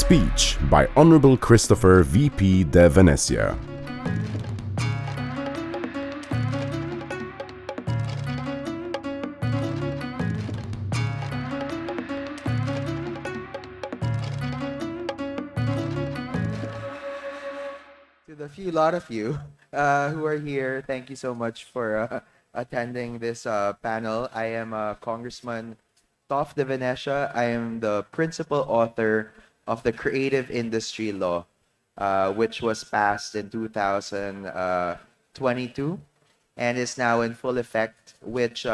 Speech by Honorable Christopher VP De Venecia. To the few lot of you who are here, thank you so much for attending this panel. I am Congressman De Venecia. I am the principal author of the Creative Industry Law, which was passed in 2022 and is now in full effect, which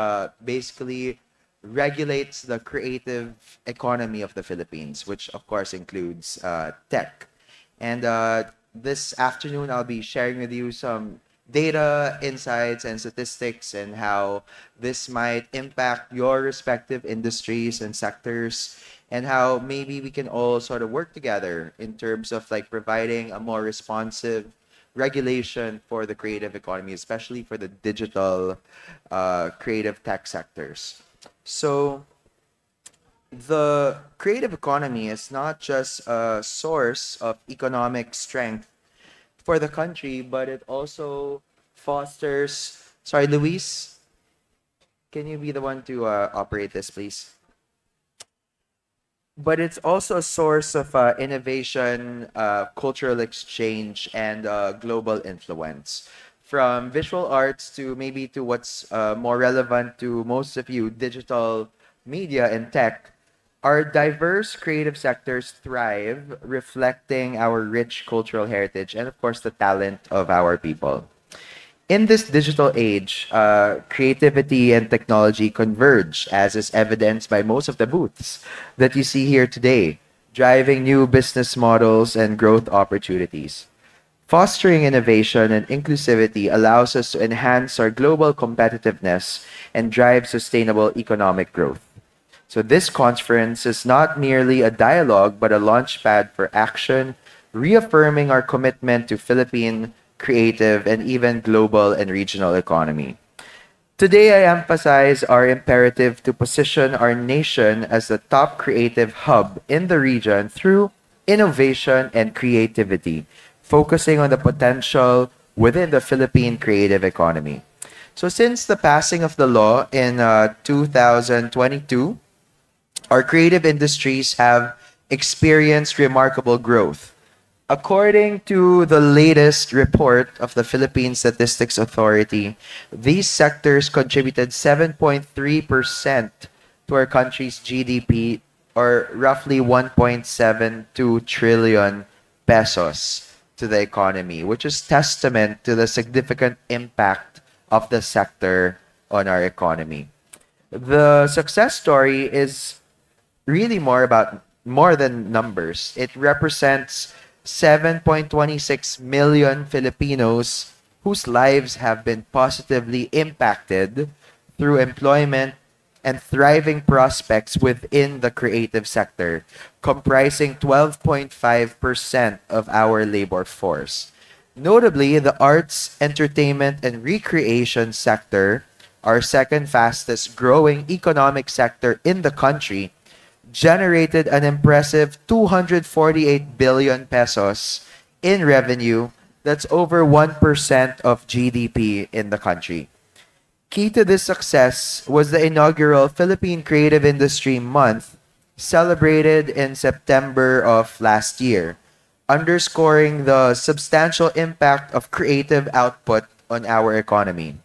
basically regulates the creative economy of the Philippines, which of course includes tech. And this afternoon, I'll be sharing with you some data, insights, and statistics and how this might impact your respective industries and sectors, and how maybe we can all sort of work together in terms of like providing a more responsive regulation for the creative economy, especially for the digital creative tech sectors. So the creative economy is not just a source of economic strength for the country, but it also fosters. Sorry, Luis, can you be the one to operate this, please? But it's also a source of innovation, cultural exchange, and global influence. From visual arts to maybe to what's more relevant to most of you, digital media and tech. Our diverse creative sectors thrive, reflecting our rich cultural heritage and, of course, the talent of our people. In this digital age, creativity and technology converge, as is evidenced by most of the booths that you see here today, driving new business models and growth opportunities. Fostering innovation and inclusivity allows us to enhance our global competitiveness and drive sustainable economic growth. So this conference is not merely a dialogue, but a launchpad for action, reaffirming our commitment to Philippine creative and even global and regional economy. Today, I emphasize our imperative to position our nation as the top creative hub in the region through innovation and creativity, focusing on the potential within the Philippine creative economy. So since the passing of the law in 2022, our creative industries have experienced remarkable growth. According to the latest report of the Philippine Statistics Authority, these sectors contributed 7.3% to our country's GDP, or roughly 1.72 trillion pesos to the economy, which is testament to the significant impact of the sector on our economy. The success story is really more than numbers. It represents 7.26 million Filipinos whose lives have been positively impacted through employment and thriving prospects within the creative sector, comprising 12.5% of our labor force. Notably, the arts, entertainment, and recreation sector, our second fastest growing economic sector in the country, generated an impressive 248 billion pesos in revenue. That's over 1% of GDP in the country. Key to this success was the inaugural Philippine Creative Industry Month, celebrated in September of last year, underscoring the substantial impact of creative output on our economy.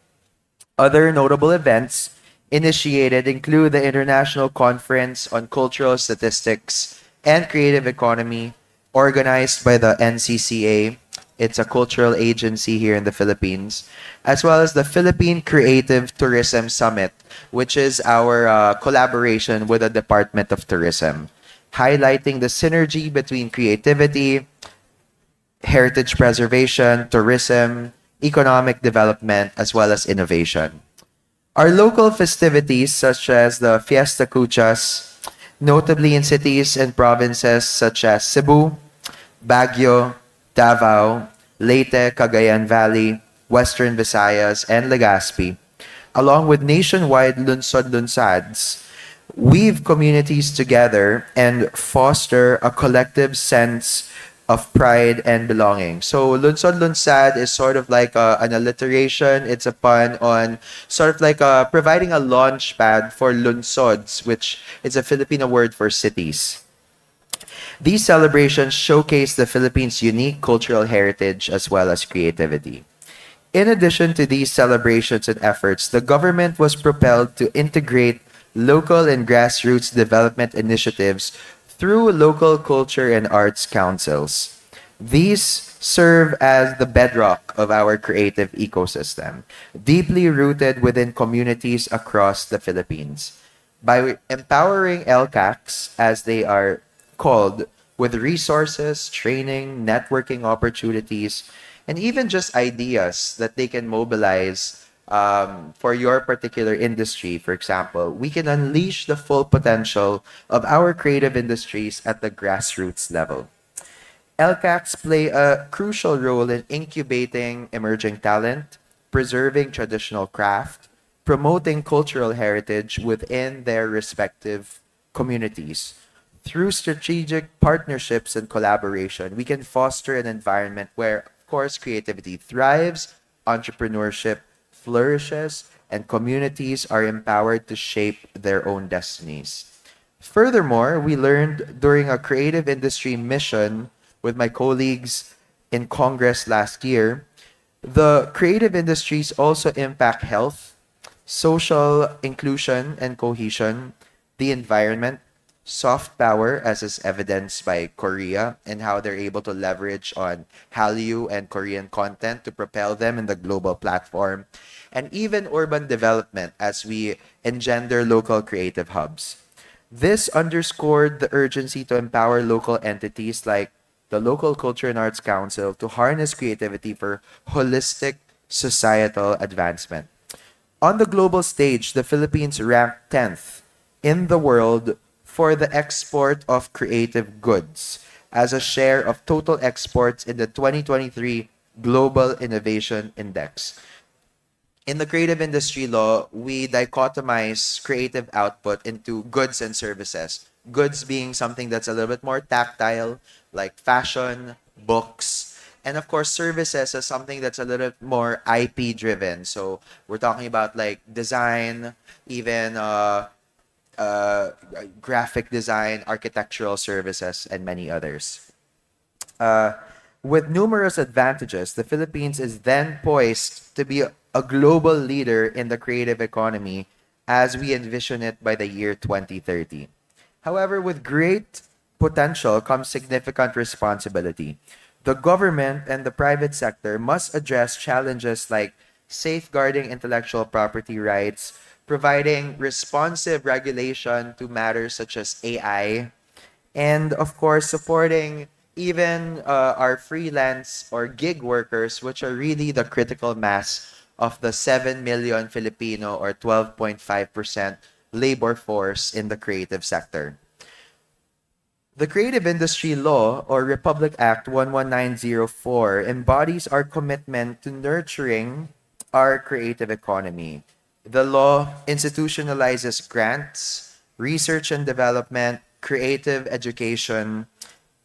Other notable events initiated include the International Conference on Cultural Statistics and Creative Economy, organized by the NCCA. It's a cultural agency here in the Philippines, as well as the Philippine Creative Tourism Summit, which is our collaboration with the Department of Tourism, highlighting the synergy between creativity, heritage preservation, tourism, economic development, as well as innovation. Our local festivities, such as the Fiesta Cuchas, notably in cities and provinces such as Cebu, Baguio, Davao, Leyte, Cagayan Valley, Western Visayas, and Legazpi, along with nationwide lunsod-lunsads, weave communities together and foster a collective sense of pride and belonging. So Lunsod Lunsad is sort of like an alliteration. It's a pun on sort of like providing a launch pad for Lunsods, which is a Filipino word for cities. These celebrations showcase the Philippines' unique cultural heritage as well as creativity. In addition to these celebrations and efforts, the government was propelled to integrate local and grassroots development initiatives through local culture and arts councils. These serve as the bedrock of our creative ecosystem, deeply rooted within communities across the Philippines. By empowering LCACs, as they are called, with resources, training, networking opportunities, and even just ideas that they can mobilize for your particular industry, for example, we can unleash the full potential of our creative industries at the grassroots level. LCACs play a crucial role in incubating emerging talent, preserving traditional craft, promoting cultural heritage within their respective communities. Through strategic partnerships and collaboration, we can foster an environment where, of course, creativity thrives, entrepreneurship flourishes, and communities are empowered to shape their own destinies. Furthermore, we learned during a creative industry mission with my colleagues in Congress last year, the creative industries also impact health, social inclusion and cohesion, the environment, soft power, as is evidenced by Korea and how they're able to leverage on Hallyu and Korean content to propel them in the global platform, and even urban development as we engender local creative hubs. This underscored the urgency to empower local entities like the Local Culture and Arts Council to harness creativity for holistic societal advancement. On the global stage, the Philippines ranked 10th in the world for the export of creative goods as a share of total exports in the 2023 Global Innovation Index. In the creative industry law, we dichotomize creative output into goods and services. Goods being something that's a little bit more tactile, like fashion, books, and of course, services as something that's a little bit more IP driven. So we're talking about like design, even uh, graphic design, architectural services, and many others. Uh, with numerous advantages, the Philippines is then poised to be a global leader in the creative economy as we envision it by the year 2030. However, with great potential comes significant responsibility. The government and the private sector must address challenges like safeguarding intellectual property rights, providing responsive regulation to matters such as AI, and of course supporting even our freelance or gig workers, which are really the critical mass of the 7 million Filipino or 12.5% labor force in the creative sector. The Creative Industry Law, or Republic Act 11904, embodies our commitment to nurturing our creative economy. The law institutionalizes grants, research and development, creative education,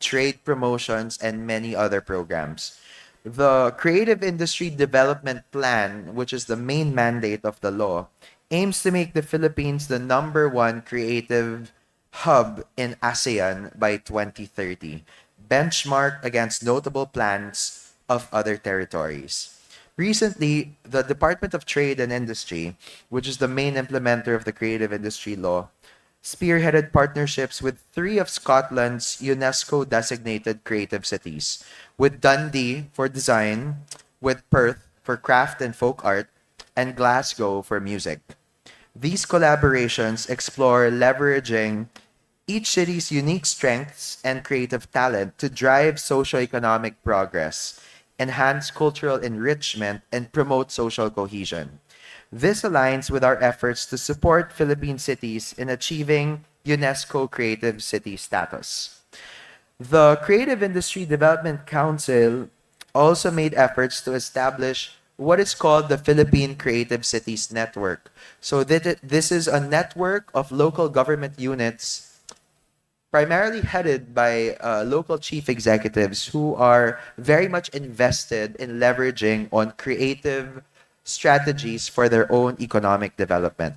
trade promotions, and many other programs. The Creative Industry Development Plan, which is the main mandate of the law, aims to make the Philippines the number one creative hub in ASEAN by 2030, benchmarked against notable plans of other territories. Recently, the Department of Trade and Industry, which is the main implementer of the Creative Industry Law, spearheaded partnerships with three of Scotland's UNESCO designated creative cities, with Dundee for design, with Perth for craft and folk art, and Glasgow for music. These collaborations explore leveraging each city's unique strengths and creative talent to drive socioeconomic progress, enhance cultural enrichment, and promote social cohesion. This aligns with our efforts to support Philippine cities in achieving UNESCO Creative City status. The Creative Industry Development Council also made efforts to establish what is called the Philippine Creative Cities Network. So this is a network of local government units primarily headed by local chief executives who are very much invested in leveraging on creative strategies for their own economic development.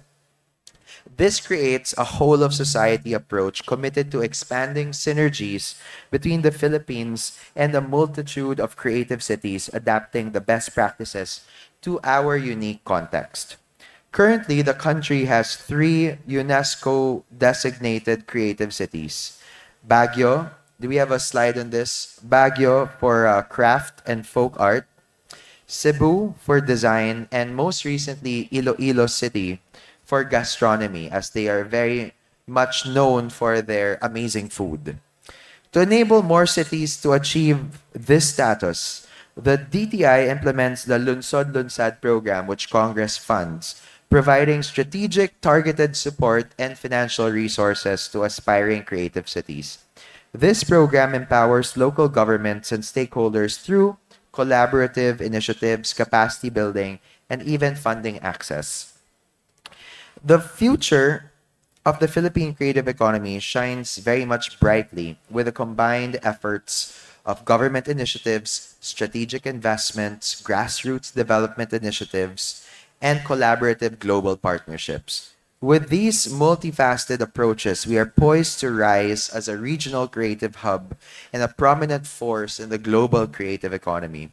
This creates a whole of society approach committed to expanding synergies between the Philippines and a multitude of creative cities, adapting the best practices to our unique context. Currently, the country has three UNESCO designated creative cities. Baguio, do we have a slide on this? Baguio for craft and folk art, Cebu for design, and most recently, Iloilo City for gastronomy, as they are very much known for their amazing food. To enable more cities to achieve this status, the DTI implements the Lunsod Lunsad program, which Congress funds, providing strategic, targeted support and financial resources to aspiring creative cities. This program empowers local governments and stakeholders through collaborative initiatives, capacity building, and even funding access. The future of the Philippine creative economy shines very much brightly with the combined efforts of government initiatives, strategic investments, grassroots development initiatives, and collaborative global partnerships. With these multifaceted approaches, we are poised to rise as a regional creative hub and a prominent force in the global creative economy.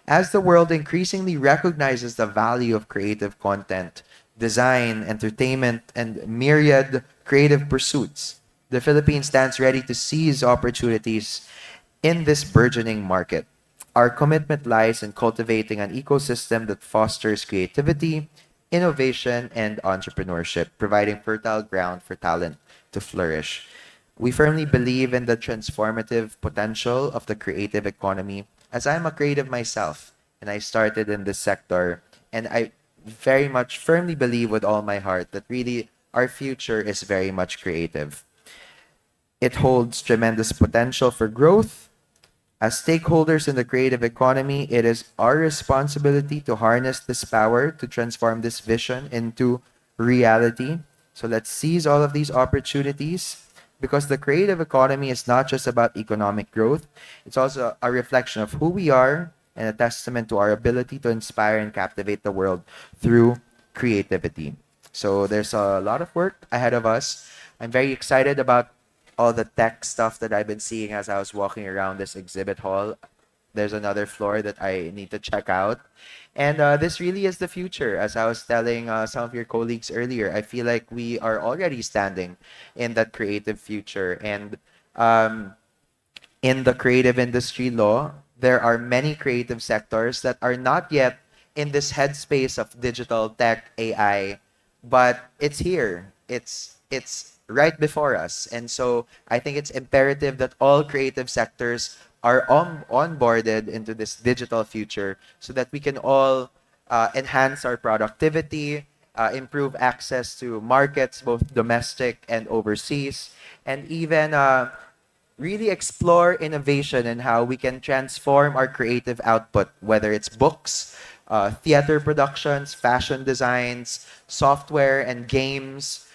As the world increasingly recognizes the value of creative content, design, entertainment, and myriad creative pursuits, the Philippines stands ready to seize opportunities in this burgeoning market. Our commitment lies in cultivating an ecosystem that fosters creativity, innovation, and entrepreneurship, providing fertile ground for talent to flourish. We firmly believe in the transformative potential of the creative economy, as I'm a creative myself and I started in this sector, and I very much firmly believe with all my heart that really our future is very much creative. It holds tremendous potential for growth. As stakeholders in the creative economy, it is our responsibility to harness this power to transform this vision into reality. So let's seize all of these opportunities, because the creative economy is not just about economic growth, it's also a reflection of who we are and a testament to our ability to inspire and captivate the world through creativity. So there's a lot of work ahead of us. I'm very excited about all the tech stuff that I've been seeing as I was walking around this exhibit hall. There's another floor that I need to check out. And this really is the future. As I was telling some of your colleagues earlier, I feel like we are already standing in that creative future. And in the creative industry law, there are many creative sectors that are not yet in this headspace of digital tech, AI, but it's here. It's right before us. And so I think it's imperative that all creative sectors are onboarded into this digital future so that we can all enhance our productivity, improve access to markets, both domestic and overseas, and even really explore innovation and how we can transform our creative output, whether it's books, theater productions, fashion designs, software and games,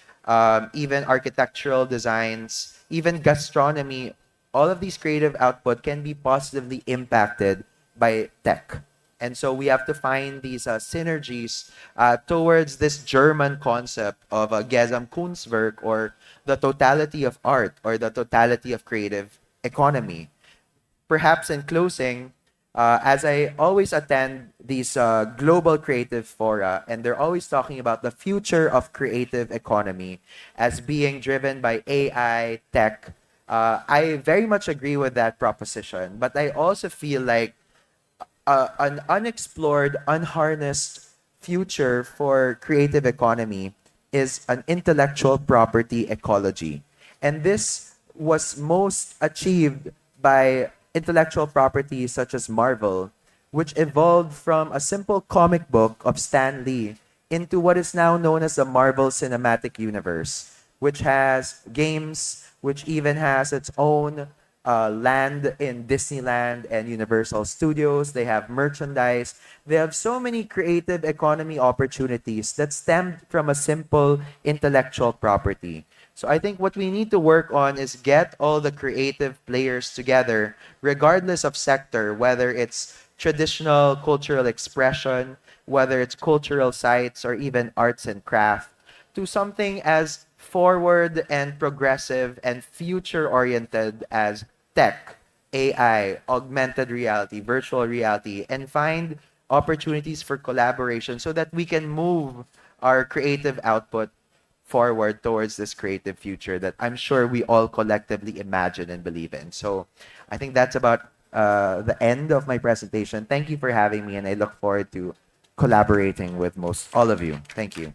even architectural designs, even gastronomy. All of these creative output can be positively impacted by tech. And so we have to find these synergies towards this German concept of Gesamtkunstwerk, or the totality of art, or the totality of creative economy. Perhaps in closing, as I always attend these global creative fora, and they're always talking about the future of creative economy as being driven by AI, tech, I very much agree with that proposition. But I also feel like an unexplored, unharnessed future for creative economy is an intellectual property ecology. And this was most achieved by intellectual property such as Marvel, which evolved from a simple comic book of Stan Lee into what is now known as the Marvel Cinematic Universe, which has games, which even has its own land in Disneyland and Universal Studios. They have merchandise. They have so many creative economy opportunities that stemmed from a simple intellectual property. So I think what we need to work on is get all the creative players together, regardless of sector, whether it's traditional cultural expression, whether it's cultural sites, or even arts and craft, to something as forward and progressive and future oriented as tech, AI, augmented reality, virtual reality, and find opportunities for collaboration so that we can move our creative output forward towards this creative future that I'm sure we all collectively imagine and believe in. So I think that's about the end of my presentation. Thank you for having me, and I look forward to collaborating with most all of you. Thank you.